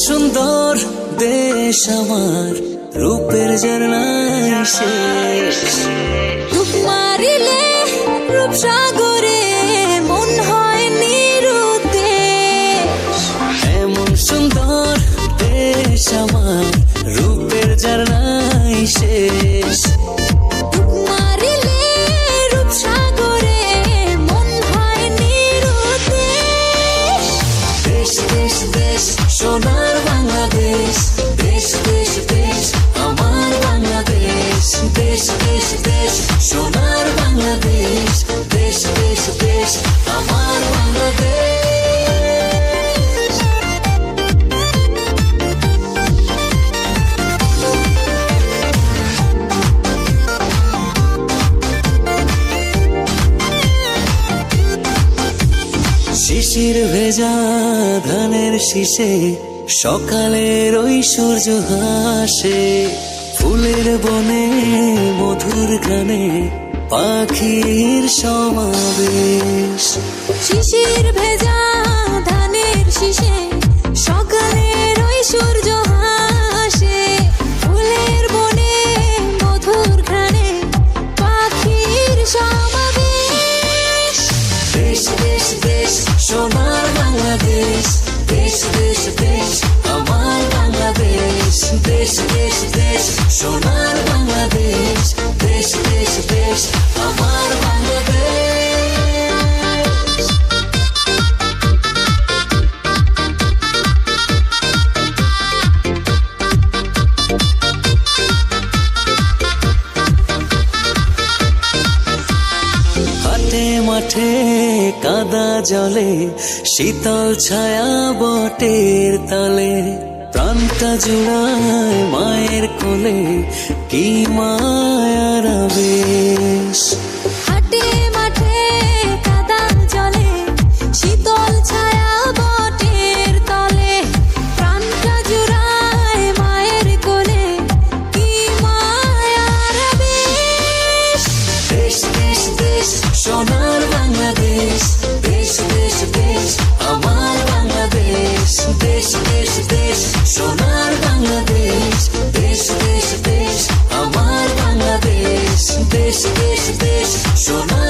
সুন্দর দেশ আমার, রূপের ঝর্ণায় শেষ। রূপ মারিলে রূপসাগরে মন হয় নিরুদ্দেশ। এমন সুন্দর দেশ আমার, রূপের ঝর্ণায় শেষ। রূপ মারিলে রূপসাগরে মন হয় নিরুদ্দেশ। দেশ দেশ দেশ সোনার বাংলাদেশ, দেশ দেশ দেশ আমার বাংলাদেশ। দেশ দেশ দেশ সোনার বাংলাদেশ, দেশ দেশ দেশ আমার বাংলাদেশ। শিশির ভেজা ধানের শীষে সকালের ওই সূর্য হাসে। ফুলের বনে মধুর গানে পাখির সমাবেশ। শিশির ভেজা ধানের শীষে সকালের ওই সূর্য হাসে। ফুলের বনে মধুর ঘ্রাণে পাখির সমাবেশ। দেশ দেশ দেশ সোনার বাংলাদেশ, দেশ দেশ দেশ আমার বাংলাদেশ। দেশ দেশ দেশ সোনার বাংলাদেশ, দেশ দেশ দেশ আমার বাংলাদেশ। হাটে মাঠে কাদা জলে, শীতল ছায়া বটের তলে। প্রাণটা জুড়ায় মায়ের কোলে, কি মায়ার আবেশ। হাটে মাঠে কাদা জলে, শীতল ছায়া বটের তলে। প্রাণটা জুড়ায় মায়ের কোলে, কি মায়ার আবেশ। দেশ দেশ দেশ সোনার বাংলাদেশ, দেশ দেশ দেশ আমার বাংলাদেশ। দেশ দেশ দেশ সোনার বাংলাদেশ, দেশ দেশ দেশ আমার বাংলাদেশ। দেশ দেশ দেশ সোনার